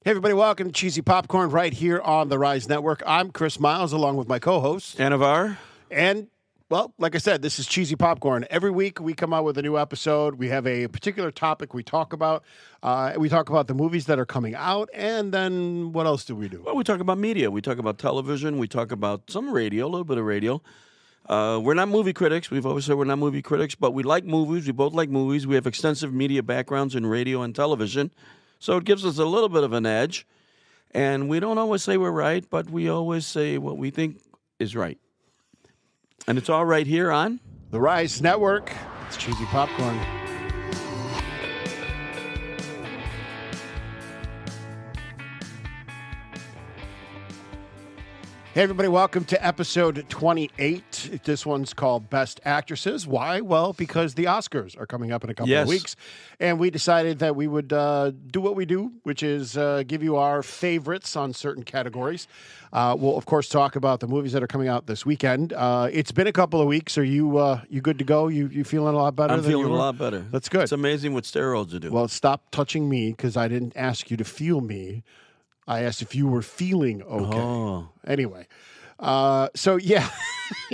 Hey, everybody, welcome to Cheesy Popcorn right here on the Rise Network. I'm Chris Miles, along with my co-host. Annivar. And, well, like I said, this is Cheesy Popcorn. Every week we come out with a new episode. We have a particular topic we talk about. We talk about the movies that are coming out, and then what else do we do? Well, we talk about media. We talk about television. We talk about some radio, a little bit of radio. We're not movie critics. We've always said we're not movie critics, but we like movies. We both like movies. We have extensive media backgrounds in radio and television. So it gives us a little bit of an edge. And we don't always say we're right, but we always say what we think is right. And it's all right here on the Rise Network. It's Cheesy Popcorn. Hey, everybody, welcome to episode 28. This one's called Best Actresses. Why? Well, because the Oscars are coming up in a couple of weeks, and we decided that we would do what we do, which is give you our favorites on certain categories. We'll, of course, talk about the movies that are coming out this weekend. It's been a couple of weeks. Are you good to go? You feeling a lot better? I'm feeling a lot better. That's good. It's amazing what steroids do. Well, stop touching me, because I didn't ask you to feel me. I asked if you were feeling okay. Oh. Anyway, so yeah,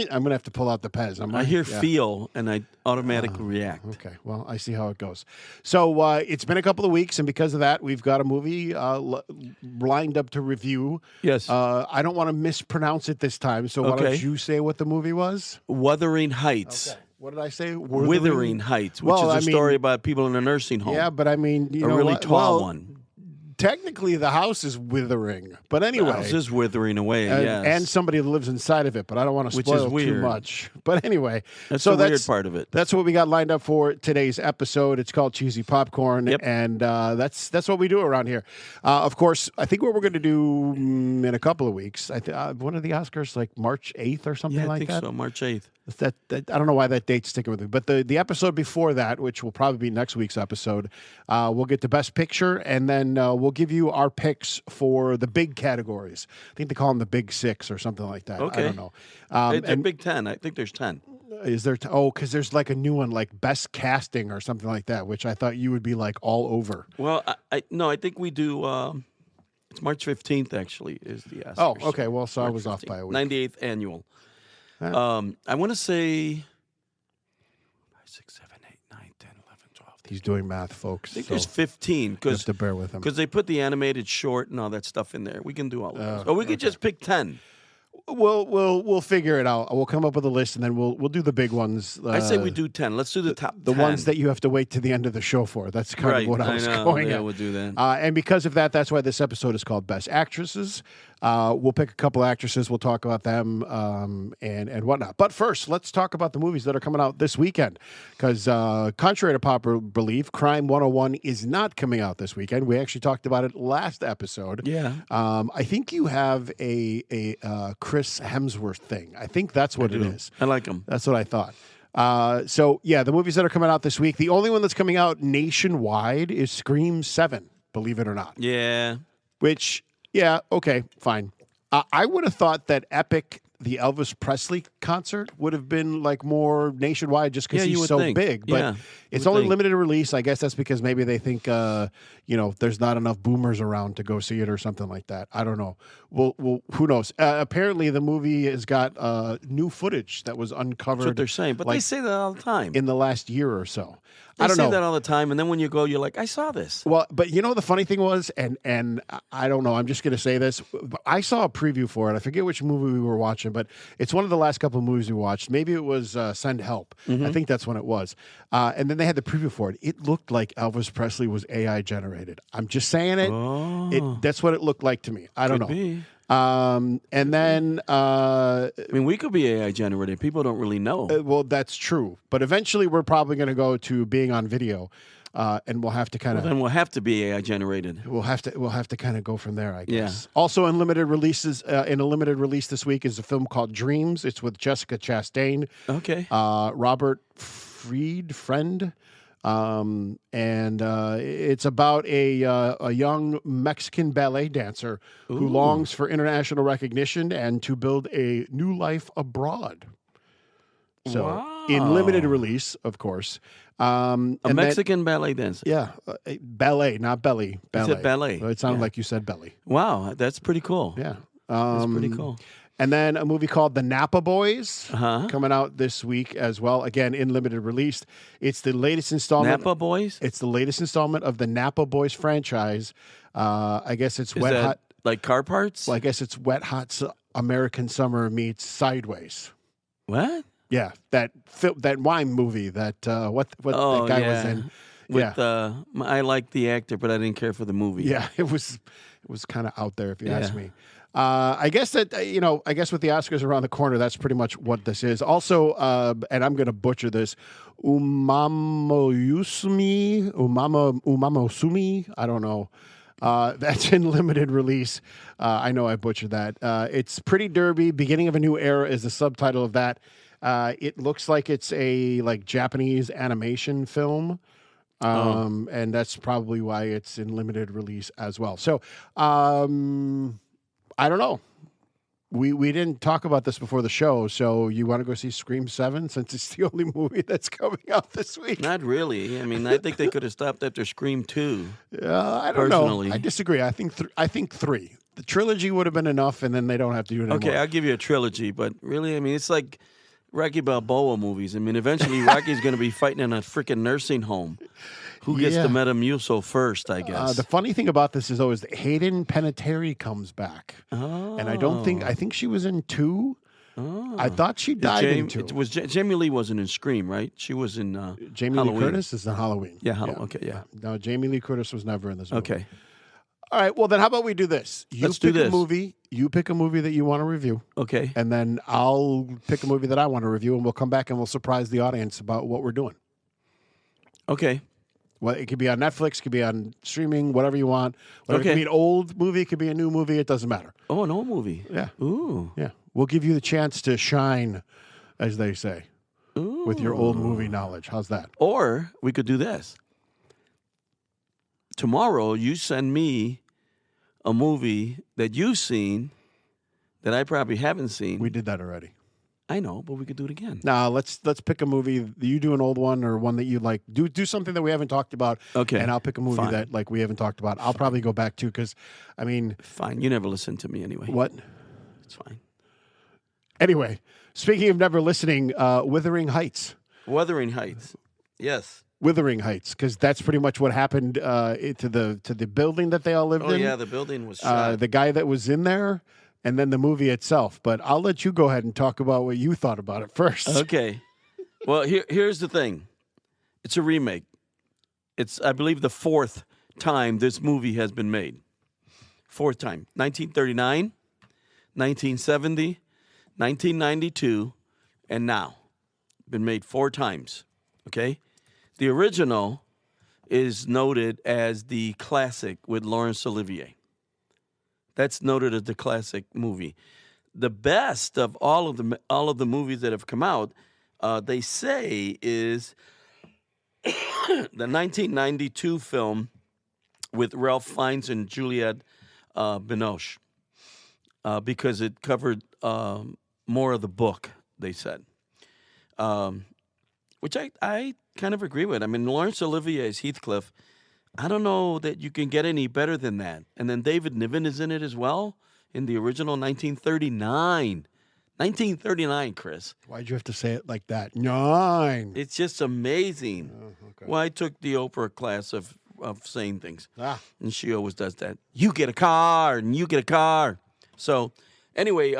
I'm gonna have to pull out the Pez. I hear feel, and I automatically react. Okay, well, I see how it goes. So it's been a couple of weeks, and because of that, we've got a movie lined up to review. Yes. I don't want to mispronounce it this time, so why don't you say what the movie was? Wuthering Heights. Okay. What did I say? Withering Heights, which is a story about people in a nursing home. Yeah, but I mean, you a know really what? tall one. Technically, the house is withering, but anyway, the house is withering away. Yes, and somebody lives inside of it. But I don't want to spoil too much. But anyway, that's the weird part of it. That's what we got lined up for today's episode. It's called Cheesy Popcorn, and that's what we do around here. Of course, I think what we're going to do in a couple of weeks. One of the Oscars, like March 8th or something like that. Yeah, I think so. March 8th. That I don't know why that date's sticking with me, but the episode before that, which will probably be next week's episode, we'll get to Best Picture, and then we'll give you our picks for the big categories. I think they call them the Big Six or something like that. Okay. I don't know. They're Big 10. I think there's 10. Is there? Because there's like a new one, like Best Casting or something like that, which I thought you would be like all over. Well, I think we do. It's March 15th. Actually, is the Oscars. Oh, okay. Well, so March I was 15th, off by a week. 98th annual. I want to say 5, 6, 7, 8, 9, 10, 11, 12. He's doing math, folks. I think there's 15. You have to bear with him. Because they put the animated short and all that stuff in there. We can do all of those. Or we could just pick 10. We'll figure it out. We'll come up with a list, and then we'll do the big ones. I say we do 10. Let's do the top 10. The ones that you have to wait to the end of the show for. That's kind of what I was going at. Yeah, we'll do that. And because of that, that's why this episode is called Best Actresses. We'll pick a couple actresses. We'll talk about them and whatnot. But first, let's talk about the movies that are coming out this weekend. Because contrary to popular belief, Crime 101 is not coming out this weekend. We actually talked about it last episode. Yeah. I think you have a Chris Hemsworth thing. I think that's what it is. I like him. That's what I thought. So, yeah, the movies that are coming out this week, the only one that's coming out nationwide is Scream 7, believe it or not. Yeah. Which, yeah, okay, fine. I would have thought that Epic, the Elvis Presley concert, would have been like more nationwide just because he's so big. But it's only limited release. I guess that's because maybe they think, there's not enough boomers around to go see it or something like that. I don't know. Well, who knows? Apparently, the movie has got new footage that was uncovered. That's what they're saying. But they say that all the time. In the last year or so. They say that all the time, and then when you go, you're like, I saw this. Well, but you know the funny thing was, and I don't know, I'm just going to say this. I saw a preview for it. I forget which movie we were watching, but it's one of the last couple of movies we watched. Maybe it was Send Help. Mm-hmm. I think that's when it was. And then they had the preview for it. It looked like Elvis Presley was AI generated. I'm just saying it. Oh. That's what it looked like to me. I don't know. Be. And then I mean, we could be AI generated. People don't really know. Well, that's true. But eventually, we're probably going to go to being on video, and we'll have to kind of. Then we'll have to be AI generated. We'll have to kind of go from there, I guess. Yeah. Also, in limited releases, in a limited release this week is a film called Dreams. It's with Jessica Chastain. Okay. Robert Friend. And it's about a young Mexican ballet dancer who longs for international recognition and to build a new life abroad. So in limited release, of course. A Mexican ballet dancer. Yeah, ballet, not belly. Ballet. You said ballet. It sounded like you said belly. Wow, that's pretty cool. Yeah. That's pretty cool. And then a movie called The Napa Boys coming out this week as well. Again, in limited release. It's the latest installment. Napa Boys? It's the latest installment of the Napa Boys franchise. I guess it's hot. Like car parts? Well, I guess it's Wet Hot American Summer meets Sideways. What? Yeah, that wine movie that what that guy was in. With I liked the actor, but I didn't care for the movie. Yeah, it was kind of out there if you ask me. I guess that I guess with the Oscars around the corner, that's pretty much what this is. Also, and I'm going to butcher this, Umamosumi. I don't know. That's in limited release. I know I butchered that. It's Pretty Derby, Beginning of a New Era is the subtitle of that. It looks like it's a Japanese animation film. And that's probably why it's in limited release as well. So, I don't know. We didn't talk about this before the show, so you want to go see Scream 7 since it's the only movie that's coming out this week? Not really. I mean, I think they could have stopped after Scream 2. I don't know. I disagree. I think 3. The trilogy would have been enough, and then they don't have to do it anymore. Okay, I'll give you a trilogy, but really, I mean, it's like Rocky Balboa movies. I mean, eventually Rocky's going to be fighting in a freaking nursing home. Who gets the Metamucil first, I guess. The funny thing about this is always Hayden Panettiere comes back. Oh. And I think she was in 2. Oh. I thought she died in 2. Jamie Lee wasn't in Scream, right? She was in Jamie Halloween. Lee Curtis is in Halloween. Yeah, okay, yeah. No, Jamie Lee Curtis was never in this movie. Okay. All right, well then how about we do this? Let's do this. You pick a movie that you want to review. Okay. And then I'll pick a movie that I want to review, and we'll come back and we'll surprise the audience about what we're doing. Okay. Well, it could be on Netflix, it could be on streaming, whatever you want. It could be an old movie, it could be a new movie, it doesn't matter. Oh, an old movie. Yeah. Ooh. Yeah. We'll give you the chance to shine, as they say, with your old movie knowledge. How's that? Or we could do this. Tomorrow, you send me a movie that you've seen that I probably haven't seen. We did that already. I know, but we could do it again. Nah, let's pick a movie. You do an old one or one that you like. Do something that we haven't talked about. Okay. And I'll pick a movie that we haven't talked about. I'll probably go back to because, I mean. Fine. You never listen to me anyway. What? It's fine. Anyway, speaking of never listening, Wuthering Heights. Wuthering Heights. Yes. Wuthering Heights, because that's pretty much what happened to the building that they all lived in. Oh yeah, the building was shot. The guy that was in there. And then the movie itself. But I'll let you go ahead and talk about what you thought about it first. Okay. Well, here's the thing. It's a remake. It's, I believe, the 4th time this movie has been made. 4th time. 1939, 1970, 1992, and now. Been made 4 times. Okay? The original is noted as the classic with Laurence Olivier. That's noted as the classic movie. The best of all of the movies that have come out, they say, is the 1992 film with Ralph Fiennes and Juliette Binoche, because it covered more of the book. They said, which I kind of agree with. I mean, Laurence Olivier's Heathcliff. I don't know that you can get any better than that. And then David Niven is in it as well in the original 1939. 1939, Chris. Why'd you have to say it like that? 9. It's just amazing. Oh, okay. Well, I took the Oprah class of saying things. And she always does that. You get a car, and you get a car. So, anyway,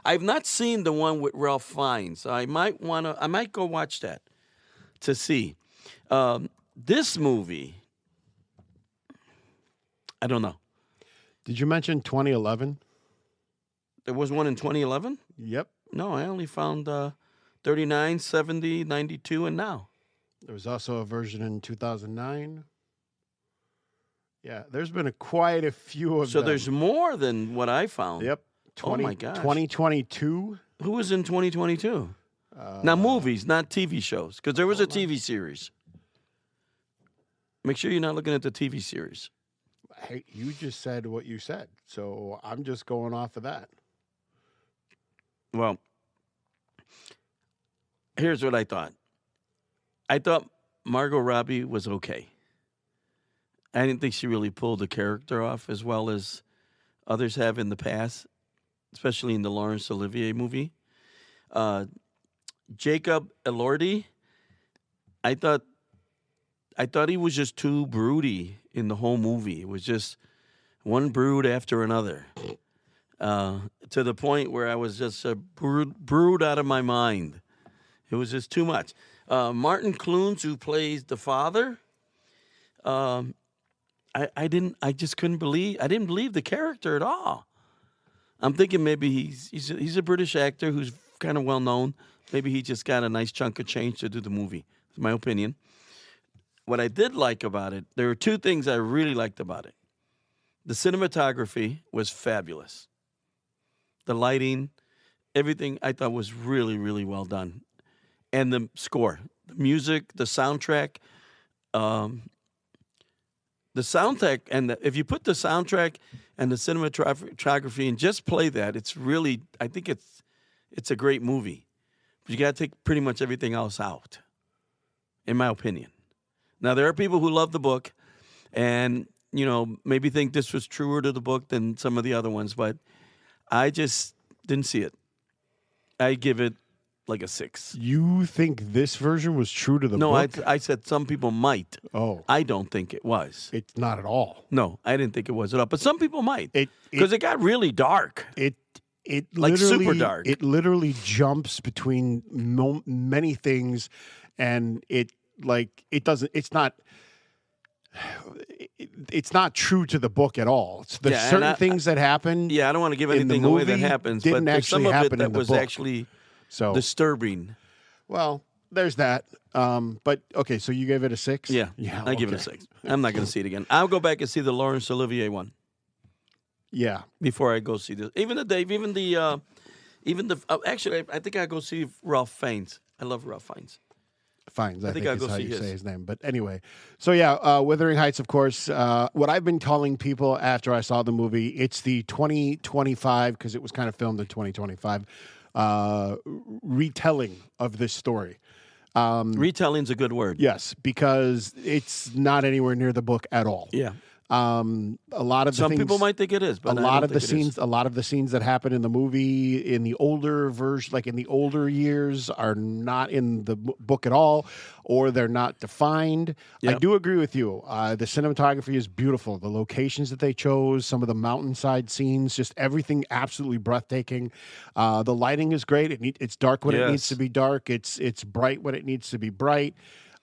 I've not seen the one with Ralph Fiennes. I might go watch that to see. This movie, I don't know. Did you mention 2011? There was one in 2011? Yep. No, I only found 39, 70, 92, and now. There was also a version in 2009. Yeah, there's been quite a few of them. So there's more than what I found. Yep. Oh, my gosh. 2022. Who was in 2022? Now, movies, not TV shows, because there was a TV series. Make sure you're not looking at the TV series. Hey, you just said what you said, so I'm just going off of that. Well, Here's what I thought. I thought Margot Robbie was okay. I didn't think she really pulled the character off as well as others have in the past, especially in the Laurence Olivier movie. Jacob Elordi, I thought he was just too broody in the whole movie. It was just one brood after another, to the point where I was just brood out of my mind. It was just too much. Martin Clunes, who plays the father, I didn't believe the character at all. I'm thinking maybe he's a British actor who's kind of well known. Maybe he just got a nice chunk of change to do the movie. It's my opinion. What I did like about it, there were two things I really liked about it. The cinematography was fabulous. The lighting, everything I thought was really, really well done. And the score, the music, the soundtrack. The soundtrack, and if you put the soundtrack and the cinematography and just play that, it's really, I think it's a great movie. But you got to take pretty much everything else out, in my opinion. Now, there are people who love the book and, maybe think this was truer to the book than some of the other ones, but I just didn't see it. I give it like a 6. You think this version was true to the book? No, I said some people might. Oh. I don't think it was. It's not at all. No, I didn't think it was at all. But some people might. Because it got really dark. It like super dark. It literally jumps between many things, and it's not true to the book at all. There's certain things that happen. Yeah, I don't want to give anything away that happens, but there's some of it that was actually disturbing. Well, there's that. But okay, so you gave it a 6? Yeah, I give it a 6. I'm not going to see it again. I'll go back and see the Laurence Olivier one. Yeah, before I go see this, actually, I think I go see Ralph Fiennes. I love Ralph Fiennes. I think is how you say his name. But anyway, so yeah, Wuthering Heights, of course. What I've been telling people after I saw the movie, it's the 2025, because it was kind of filmed in 2025, retelling of this story. Retelling's a good word. Yes, because it's not anywhere near the book at all. Yeah. A lot of some people might think it is, but a lot of the scenes that happen in the movie in the older version, like in the older years, are not in the book at all, or they're not defined. Yep. I do agree with you. The cinematography is beautiful. The locations that they chose, some of the mountainside scenes, just everything absolutely breathtaking. The lighting is great. It's dark when it needs to be dark. It's bright when it needs to be bright.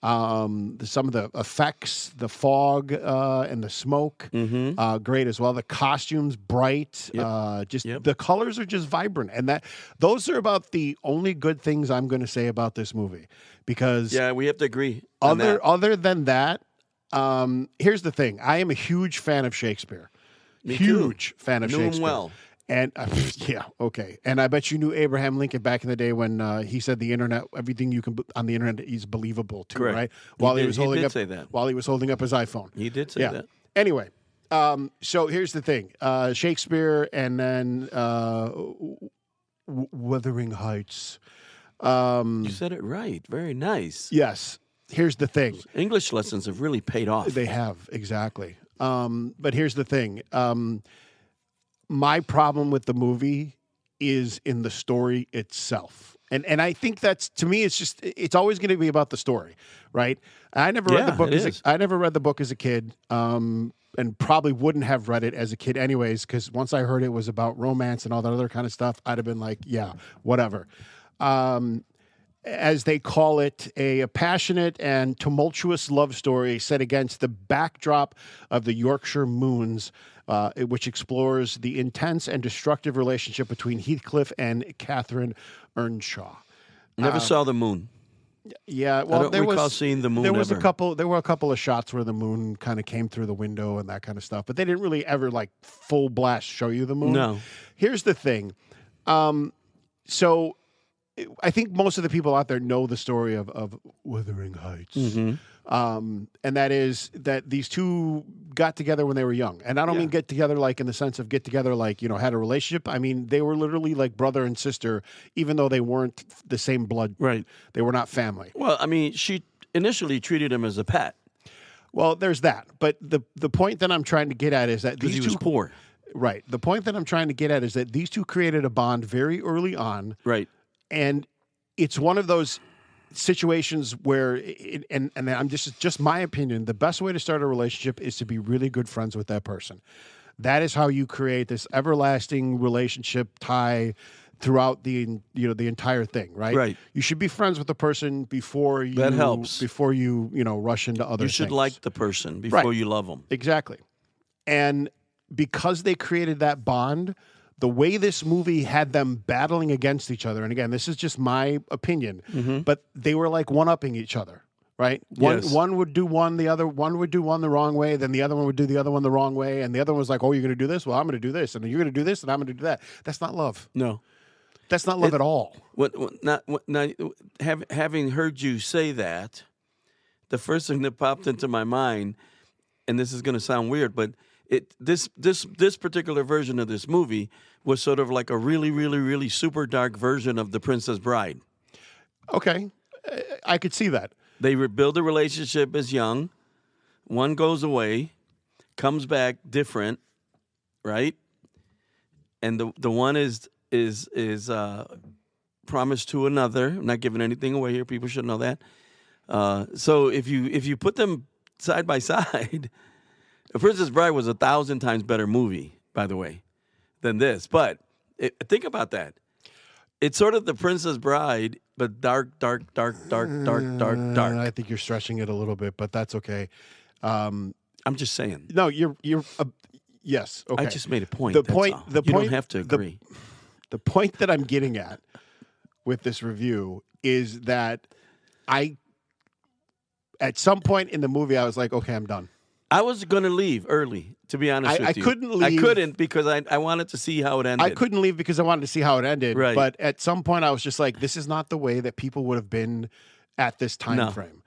Some of the effects, the fog and the smoke, great as well. The costumes, bright. The colors are just vibrant, and those are about the only good things I'm going to say about this movie. Because we have to agree. Other than that, here's the thing: I am a huge fan of Shakespeare. Huge fan of Shakespeare. Knew him well. And okay. And I bet you knew Abraham Lincoln back in the day when he said the internet, everything you can on the internet is believable too, correct. Right? He did say that while he was holding up his iPhone. He did say that. Anyway, so here's the thing: Shakespeare, and then Wuthering Heights. You said it right. Very nice. Yes. Here's the thing: English lessons have really paid off. They have, exactly. But here's the thing. My problem with the movie is in the story itself. And I think to me, it's always going to be about the story, right? I never read the book. I never read the book as a kid, and probably wouldn't have read it as a kid anyways, because once I heard it was about romance and all that other kind of stuff, I'd have been like, yeah, whatever. As they call it, a passionate and tumultuous love story set against the backdrop of the Yorkshire Moons, which explores the intense and destructive relationship between Heathcliff and Catherine Earnshaw. Never saw the moon. Yeah, well, I don't recall seeing the moon. There were a couple of shots where the moon kind of came through the window and that kind of stuff, but they didn't really ever like full blast show you the moon. No. Here's the thing. So I think most of the people out there know the story of Wuthering Heights. And that is that these two got together when they were young. And I don't mean get together like in the sense of get together like, had a relationship. I mean, they were literally like brother and sister, even though they weren't the same blood. Right. They were not family. Well, I mean, she initially treated him as a pet. Well, there's that. But the point that I'm trying to get at is that these two... Because he was poor. Right. The point that I'm trying to get at is that these two created a bond very early on. Right. And it's one of those situations where, and I'm just my opinion, the best way to start a relationship is to be really good friends with that person. That is how you create this everlasting relationship tie throughout the entire thing, right? Right. You should be friends with the person before you. That helps. Before you rush into other things. You should like the person before you love them. Exactly. And because they created that bond, the way this movie had them battling against each other, and again, this is just my opinion, but they were like one-upping each other, right? One would do one would do one the wrong way, then the other one would do the other one the wrong way, and the other one was like, oh, you're going to do this? Well, I'm going to do this, and you're going to do this, and I'm going to do that. That's not love. No. That's not love at all. Having heard you say that, the first thing that popped into my mind, and this is going to sound weird, but this particular version of this movie was sort of like a really, really, really super dark version of The Princess Bride. Okay. I could see that. They build a relationship as young. One goes away, comes back different, right? And the one is promised to another. I'm not giving anything away here. People should know that. So if you put them side by side, The Princess Bride was 1,000 times better movie, by the way, than this. But think about that. It's sort of The Princess Bride, but dark. I think you're stretching it a little bit, but that's okay. I'm just saying. No, you're yes. Okay. I just made a point. You don't have to agree. The point that I'm getting at with this review is that at some point in the movie, I was like, okay, I'm done. I was going to leave early, to be honest with you. I couldn't leave. I couldn't because I wanted to see how it ended. I couldn't leave because I wanted to see how it ended. Right. But at some point, I was just like, this is not the way that people would have been at this time frame.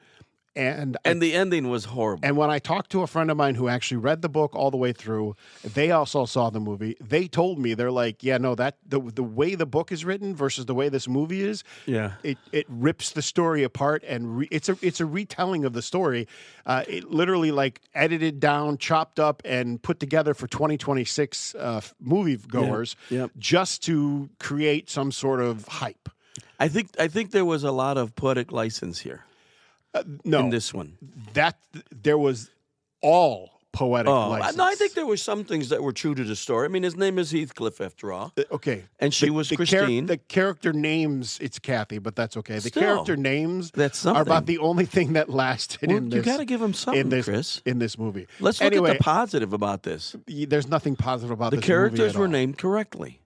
And the ending was horrible. And when I talked to a friend of mine who actually read the book all the way through, they also saw the movie. They told me, they're like, yeah, no, that the way the book is written versus the way this movie is, it rips the story apart, and it's a retelling of the story. It literally like edited down, chopped up, and put together for 2026 moviegoers just to create some sort of hype. I think there was a lot of poetic license here. No, in this one, that there was all poetic license. No, I think there were some things that were true to the story. I mean, his name is Heathcliff after all. Okay, and she was Christine. The character names, it's Kathy, but that's okay. The character names are about the only thing that lasted in this. You got to give him something, Chris. In this movie, let's look at the positive about this. There's nothing positive about this. The characters were named correctly,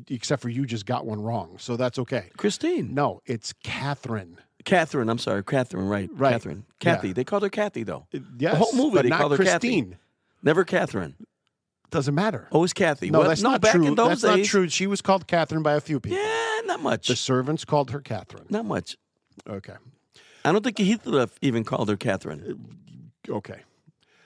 except for you just got one wrong, so that's okay. Christine. No, it's Catherine. Catherine, I'm sorry, Catherine, right? Catherine, Kathy. Yeah. They called her Kathy, though. Yes, the whole movie they called her Christine. Kathy. Never Catherine. Doesn't matter. Always Kathy. No, that's not back true. In those that's days, not true. She was called Catherine by a few people. Yeah, not much. The servants called her Catherine. Not much. Okay. I don't think Heathcliff even called her Catherine. Okay.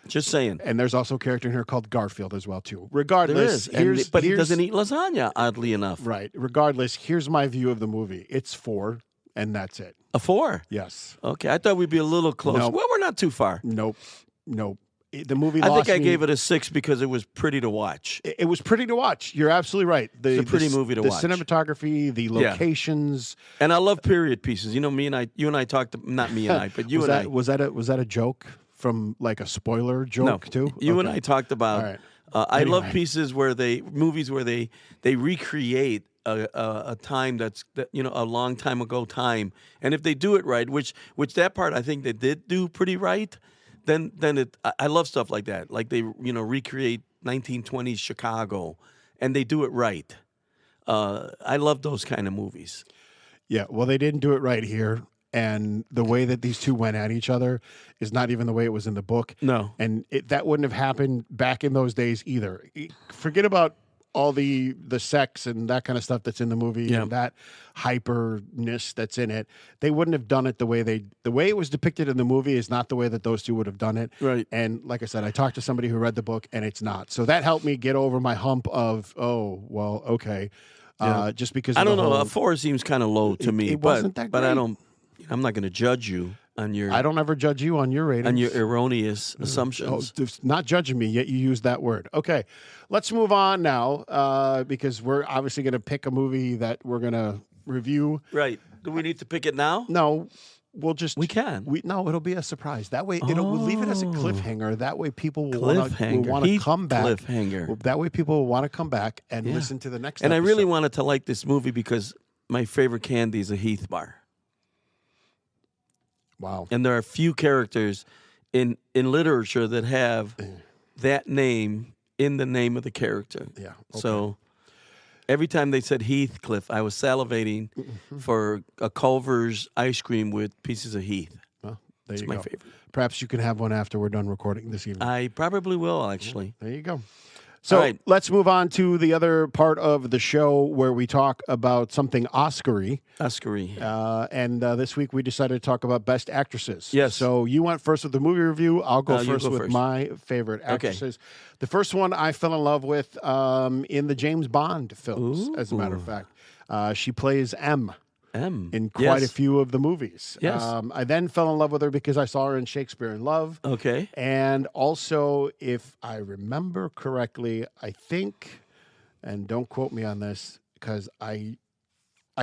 Just saying. And there's also a character in here called Garfield as well, too. Regardless, but he doesn't eat lasagna, oddly enough. Right. Regardless, here's my view of the movie. It's 4, and that's it. A 4? Yes. Okay, I thought we'd be a little close. Nope. Well, we're not too far. Nope. The movie. I think I gave it a 6 because it was pretty to watch. It was pretty to watch. You're absolutely right. It's a pretty movie to watch. The cinematography, the locations, and I love period pieces. You know, you and I talked. Not me and I, but you and I. Was that a joke from like a spoiler joke too? You and I talked about. All right. I love movies where they recreate a time that's a long time ago time, and if they do it right, which that part I think they did do pretty right, then I love stuff like that. Like they recreate 1920s Chicago, and they do it right. I love those kind of movies. Yeah, well, they didn't do it right here. And the way that these two went at each other is not even the way it was in the book. No. And that wouldn't have happened back in those days either. Forget about all the sex and that kind of stuff that's in the movie and that hyperness that's in it, they wouldn't have done it the way it was depicted in the movie is not the way that those two would have done it. Right. And like I said, I talked to somebody who read the book and it's not. So that helped me get over my hump of, oh, well, okay. Just because I don't know, a 4 seems kind of low to me. It wasn't that great. But I'm not going to judge you on your. I don't ever judge you on your ratings. On your erroneous assumptions. Not judging me, yet you use that word. Okay, let's move on now because we're obviously going to pick a movie that we're going to review. Right. Do we need to pick it now? No. We can. No, it'll be a surprise. That way, we'll leave it as a cliffhanger. That way, people will want to come back. Cliffhanger. That way, people will want to come back and listen to the next. And episode. I really wanted to like this movie because my favorite candy is a Heath bar. Wow. And there are few characters in literature that have that name in the name of the character. Yeah. Okay. So every time they said Heathcliff, I was salivating for a Culver's ice cream with pieces of Heath. Well, there It's you my go. favorite. Perhaps you can have one after we're done recording this evening. I probably will, actually. There you go. So let's move on to the other part of the show where we talk about something Oscar-y. And this week we decided to talk about Best Actresses. Yes. So you went first with the movie review. I'll go first with my favorite actresses. Okay. The first one I fell in love with in the James Bond films, as a matter of fact. She plays M. In quite a few of the movies. Yes. I then fell in love with her because I saw her in Shakespeare in Love. Okay. And also, if I remember correctly, I think, and don't quote me on this, because I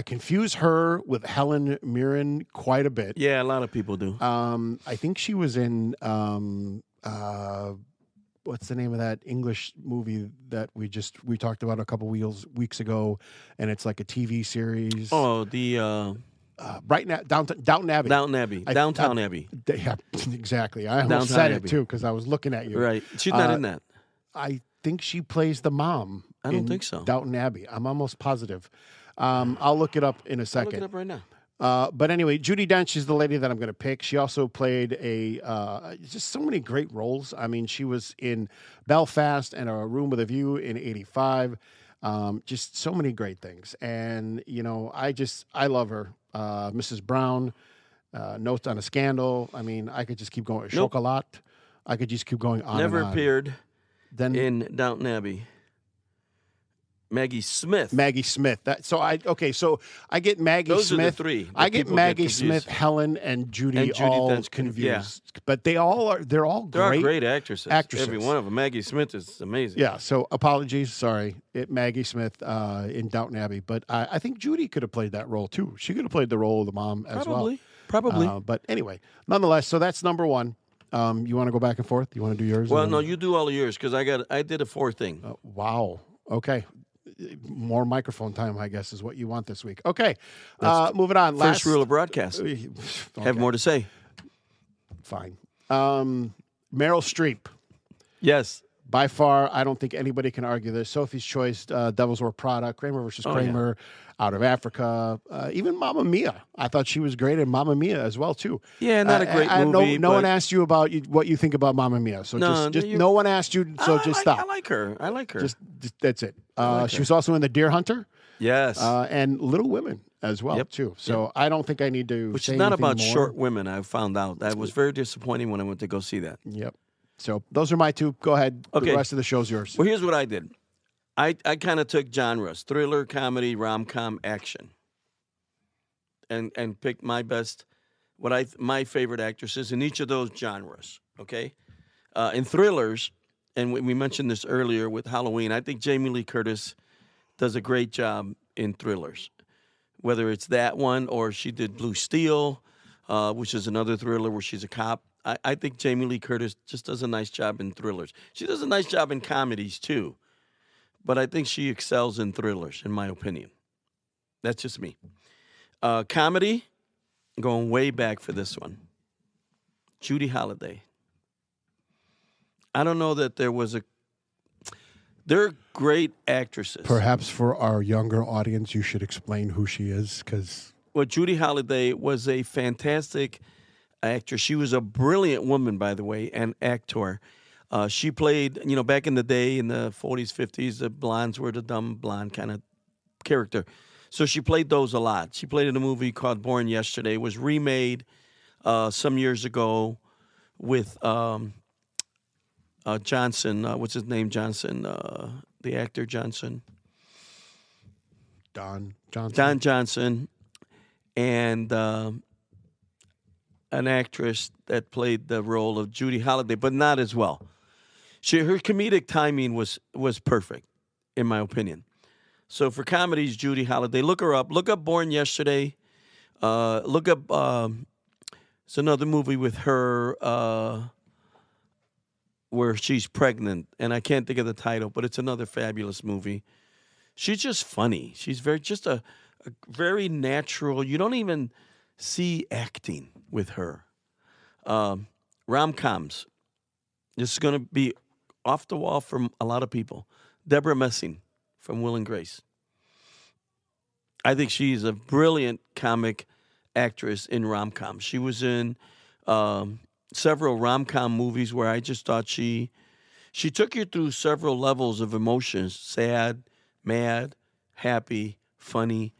confuse her with Helen Mirren quite a bit. Yeah, a lot of people do. I think she was in what's the name of that English movie that we talked about a couple weeks ago, and it's like a TV series. Oh, the right now Downton Abbey. Downtown Abbey. Yeah, exactly. I almost said it too because I was looking at you. Right, she's not in that. I think she plays the mom. I don't think so. Downton Abbey. I'm almost positive. I'll look it up in a second. I'll look it up right now. But anyway, Judi Dench is the lady that I'm going to pick. She also played just so many great roles. I mean, she was in Belfast and A Room with a View in '85. Just so many great things. And, I love her. Mrs. Brown, Notes on a Scandal. I mean, I could just keep going. Nope. Chocolat. I could just keep going on Never and on. appeared in Downton Abbey. Maggie Smith. So I get Maggie Those Smith. Are the three. I get Maggie Smith, Helen, and Judy all confused. Yeah. But they're all great actresses. Every one of them. Maggie Smith is amazing. Yeah. So apologies, sorry, Maggie Smith in Downton Abbey. But I think Judy could have played that role too. She could have played the role of the mom as well. Probably. But anyway, nonetheless, so that's number one. You want to go back and forth? You want to do yours? Well, no, you do all of yours because I did a 4 thing. Wow. Okay. More microphone time, I guess, is what you want this week. Okay, moving on. First rule of broadcast. Okay. Have more to say. Fine. Meryl Streep. Yes. By far, I don't think anybody can argue this. Sophie's Choice, Devils Wear Prada, Kramer versus Kramer, Out of Africa, even Mamma Mia. I thought she was great in Mamma Mia as well, too. Yeah, not a great movie. No one asked you about what you think about Mamma Mia. So no one asked you, so just stop. I like her. Just that's it. She was also in The Deer Hunter. Yes. And Little Women as well, too. So I don't think I need to Which say is not about more. short women, I found out. That was very disappointing when I went to go see that. Yep. So those are my two. Go ahead. Okay. The rest of the show's yours. Well, here's what I did. I kind of took genres: thriller, comedy, rom-com, action, and picked my best, my favorite actresses in each of those genres. Okay, in thrillers, and we mentioned this earlier with Halloween. I think Jamie Lee Curtis does a great job in thrillers, whether it's that one or she did Blue Steel, which is another thriller where she's a cop. I think Jamie Lee Curtis just does a nice job in thrillers. She does a nice job in comedies, too. But I think she excels in thrillers, in my opinion. That's just me. Comedy, going way back for this one. Judy Holliday. I don't know that there was they're great actresses. Perhaps for our younger audience, you should explain who she is, because... Well, Judy Holliday was a fantastic actress. She was a brilliant woman, by the way, and actor. She played, back in the day in the 40s, 50s, the blondes were the dumb blonde kind of character. So she played those a lot. She played in a movie called Born Yesterday. It was remade some years ago with Johnson. What's his name? Johnson. The actor Johnson. Don Johnson. Don Johnson. And an actress that played the role of Judy Holliday, but not as well. Her comedic timing was perfect, in my opinion. So for comedies, Judy Holliday, look her up. Look up Born Yesterday. Look up, it's another movie with her where she's pregnant, and I can't think of the title, but it's another fabulous movie. She's just funny. She's just a very natural. You don't even see acting with her. Rom-coms. This is going to be off the wall from a lot of people. Deborah Messing from Will and Grace. I think she's a brilliant comic actress in rom-coms. She was in several rom-com movies where I just thought she took you through several levels of emotions: sad, mad, happy, funny.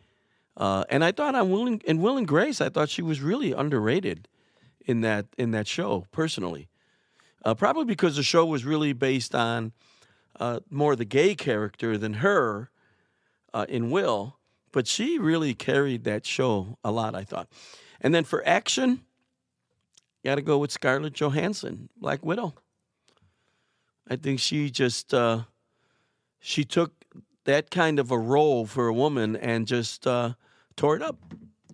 And I thought in Will and Grace, I thought she was really underrated in that show, personally. Probably because the show was really based on more the gay character than her in Will, but she really carried that show a lot, I thought. And then for action, got to go with Scarlett Johansson, Black Widow. I think she just she took that kind of a role for a woman and just tore it up,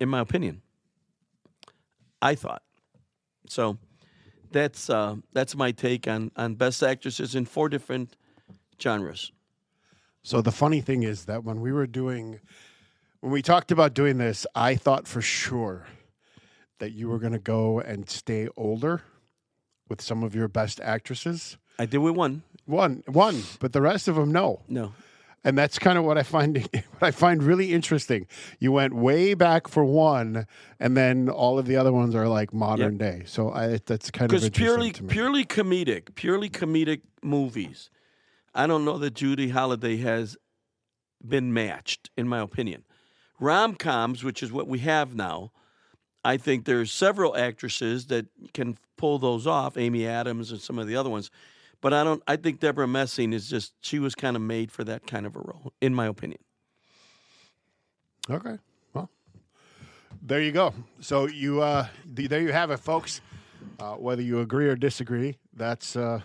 in my opinion. I thought. So that's my take on best actresses in 4 different genres. So the funny thing is that when we talked about doing this, I thought for sure that you were going to go and stay older with some of your best actresses. I did with one, but the rest of them, no. And that's kind of what I find really interesting. You went way back for one, and then all of the other ones are like modern day. So that's kind of interesting to me. Purely comedic movies. I don't know that Judy Holliday has been matched, in my opinion. Rom-coms, which is what we have now, I think there's several actresses that can pull those off, Amy Adams and some of the other ones. But I think Deborah Messing she was kind of made for that kind of a role, in my opinion. Okay. Well, there you go. So there you have it, folks. Whether you agree or disagree, that's the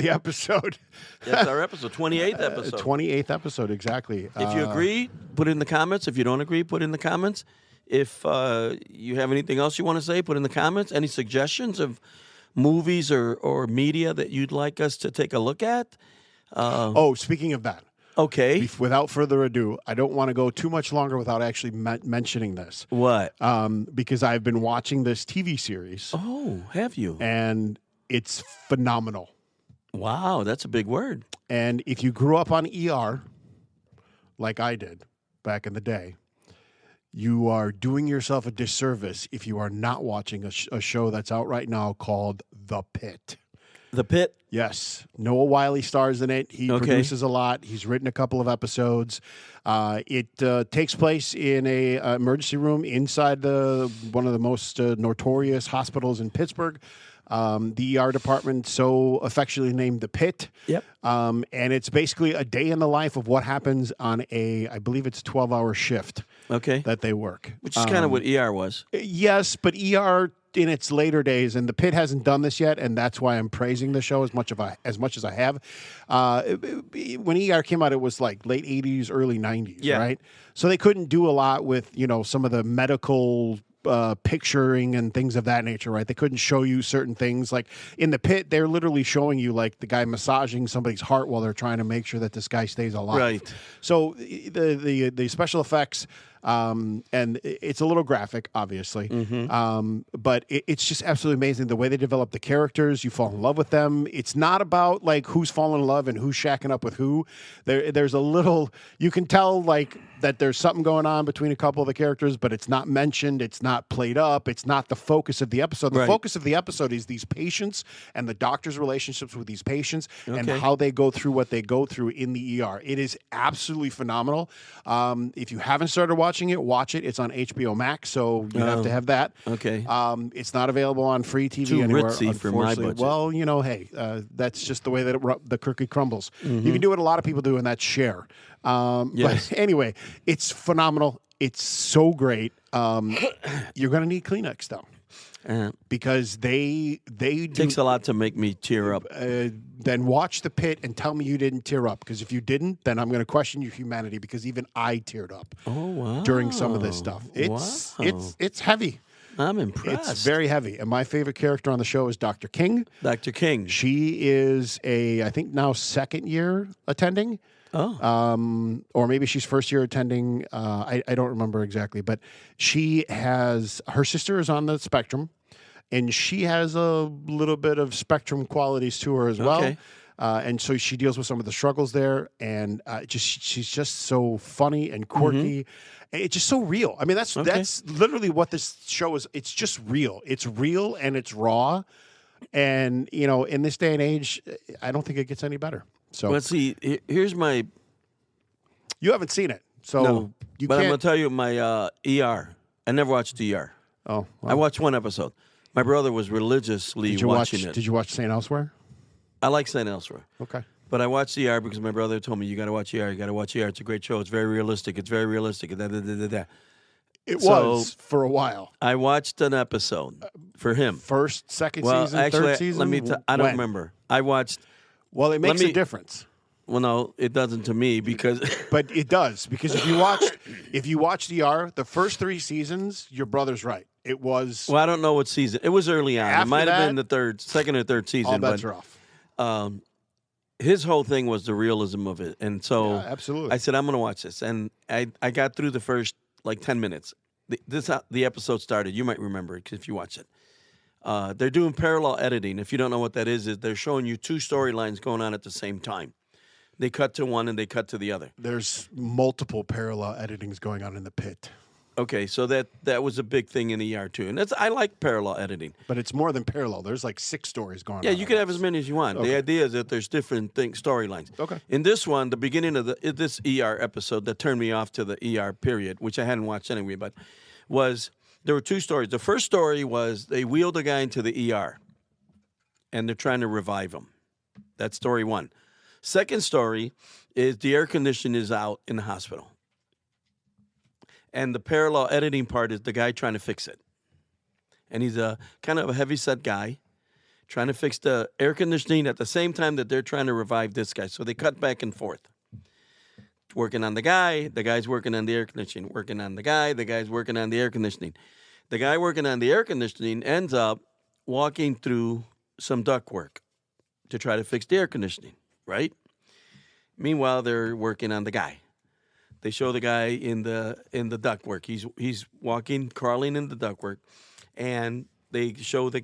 episode. That's our episode, 28th episode. 28th episode, exactly. If you agree, put it in the comments. If you don't agree, put it in the comments. If you have anything else you want to say, put it in the comments. Any suggestions of movies or media that you'd like us to take a look at? Speaking of that. Okay. Without further ado, I don't want to go too much longer without actually mentioning this. What? Because I've been watching this TV series. Oh, have you? And it's phenomenal. Wow, that's a big word. And if you grew up on ER, like I did back in the day, you are doing yourself a disservice if you are not watching a show that's out right now called The Pit. The Pit? Yes. Noah Wiley stars in it. He produces a lot. He's written a couple of episodes. It takes place in a emergency room inside one of the most notorious hospitals in Pittsburgh. The ER department, so affectionately named The Pit. Yep. And it's basically a day in the life of what happens on I believe it's a 12-hour shift. Okay. That they work. Which is kind of what ER was. Yes, but ER in its later days, and The Pit hasn't done this yet, and that's why I'm praising the show as much as I have. When ER came out, it was like late 80s, early 90s, right? So they couldn't do a lot with, some of the medical picturing and things of that nature, right? They couldn't show you certain things. Like in The Pit, they're literally showing you like the guy massaging somebody's heart while they're trying to make sure that this guy stays alive. Right. So the special effects And it's a little graphic, obviously. But it's just absolutely amazing the way they develop the characters. You fall in love with them. It's not about like who's falling in love and who's shacking up with who. There's a little, you can tell like that there's something going on between a couple of the characters, but it's not mentioned. It's not played up. It's not the focus of the episode. The focus of the episode is these patients and the doctor's relationships with these patients and how they go through what they go through in the ER. It is absolutely phenomenal. If you haven't started watching it, watch it. It's on HBO Max, so you have to have that. Okay. It's not available on free TV Too anywhere. ritzy for my budget. Well, you know, hey, that's just the way that the cookie crumbles. You can do what a lot of people do, and that's share. But anyway, it's phenomenal. It's so great. You're going to need Kleenex, though. Because they takes a lot to make me tear up. Then watch The Pit and tell me you didn't tear up. Because if you didn't, then I'm going to question your humanity. Because even I teared up during some of this stuff. It's heavy. I'm impressed. It's very heavy. And my favorite character on the show is Dr. King. Dr. King. She is I think now second year attending. Or maybe she's first year attending. I don't remember exactly, but her sister is on the spectrum, and she has a little bit of spectrum qualities to her as well. And so she deals with some of the struggles there, and she's just so funny and quirky. It's just so real. I mean, that's literally what this show is. It's just real. It's real and it's raw. And, you know, in this day and age, I don't think it gets any better. So let's see. Here's my. You haven't seen it, so no, but I'm going to tell you my ER. I never watched ER. Oh, I watched one episode. My brother was religiously watching it. Did you watch St. Elsewhere? I like St. Elsewhere. Okay. But I watched ER because my brother told me, you got to watch ER. You got to watch ER. It's a great show. It's very realistic. It's very realistic. It was for a while. I watched an episode for him. First, second season, third season? Let me I don't remember. I watched. Well, it makes a difference. Well, no, it doesn't to me because. But it does, because if you watched ER, the first 3 seasons, your brother's right. It was. Well, I don't know what season. It was early on. It might have been the second or third season. All bets are off. His whole thing was the realism of it. And so absolutely. I said, I'm going to watch this. And I got through the first, 10 minutes. The episode started. You might remember it if you watch it. They're doing parallel editing. If you don't know what that is they're showing you 2 storylines going on at the same time. They cut to one and they cut to the other. There's multiple parallel editings going on in The Pit. Okay, so that was a big thing in ER too, and I like parallel editing. But it's more than parallel. There's 6 stories going on. Yeah, you can have as many as you want. Okay. The idea is that there's different storylines. Okay. In this one, the beginning of this ER episode that turned me off to the ER period, which I hadn't watched anyway, but there were 2 stories. The first story was they wheeled a guy into the ER, and they're trying to revive him. That's story 1. Second story is the air conditioning is out in the hospital. And the parallel editing part is the guy trying to fix it. And he's a kind of a heavy-set guy trying to fix the air conditioning at the same time that they're trying to revive this guy. So they cut back and forth. Working on the guy's working on the air conditioning. Working on the guy's working on the air conditioning. The guy working on the air conditioning ends up walking through some ductwork to try to fix the air conditioning, right? Meanwhile, they're working on the guy. They show the guy in the ductwork. He's walking, crawling in the ductwork, and they show the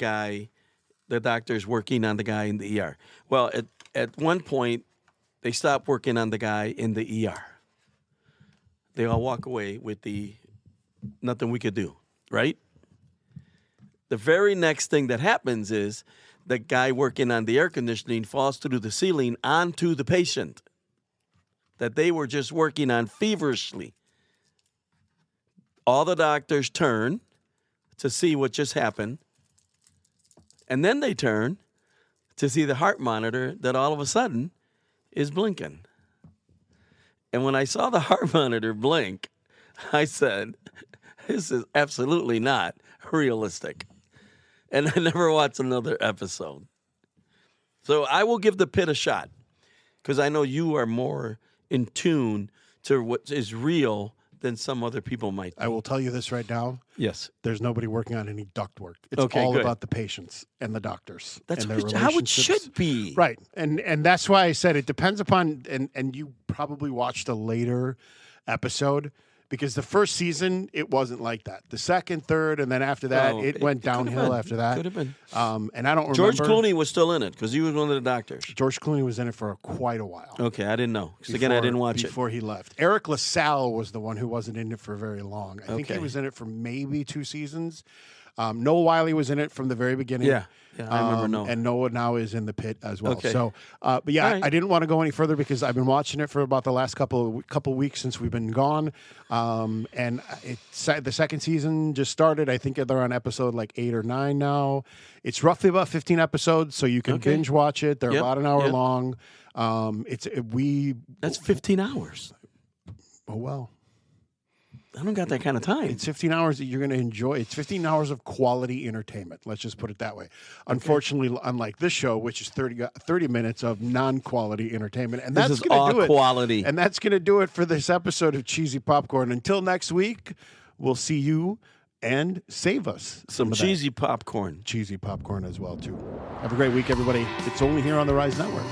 doctor's working on the guy in the ER. Well, at one point, they stop working on the guy in the ER. They all walk away with nothing we could do, right? The very next thing that happens is the guy working on the air conditioning falls through the ceiling onto the patient that they were just working on feverishly. All the doctors turn to see what just happened, and then they turn to see the heart monitor that all of a sudden is blinking. And when I saw the heart monitor blink, I said, this is absolutely not realistic. And I never watched another episode. So I will give The Pit a shot, because I know you are more in tune to what is real than some other people might be. I will tell you this right now. Yes. There's nobody working on any duct work. It's all about the patients and the doctors. That's and how it should be. Right. And that's why I said it depends upon, and you probably watched a later episode, because the first season it wasn't like that. The second, third, and then after that it went downhill after that. Could have been. And I don't remember. George Clooney was still in it because he was one of the doctors. George Clooney was in it for quite a while. Okay, I didn't know. Because again, I didn't watch it. Before he left. Eric LaSalle was the one who wasn't in it for very long. I think he was in it for maybe 2 seasons. Noah Wiley was in it from the very beginning. Yeah, I remember Noah. And Noah now is in the pit as well. Okay. So, but yeah, right. I didn't want to go any further because I've been watching it for about the last couple weeks since we've been gone. And the second season just started. I think they're on episode like 8 or 9 now. It's roughly about 15 episodes, so you can binge watch it. They're about an hour long. That's 15 hours. Oh well. I don't got that kind of time. It's 15 hours that you're going to enjoy. It's 15 hours of quality entertainment. Let's just put it that way. Unfortunately, unlike this show, which is 30 minutes of non-quality entertainment. And that's going to do it. Quality. And that's going to do it for this episode of Cheesy Popcorn. Until next week, we'll see you and save us some cheesy popcorn. Cheesy popcorn as well, too. Have a great week, everybody. It's only here on the Rise Network.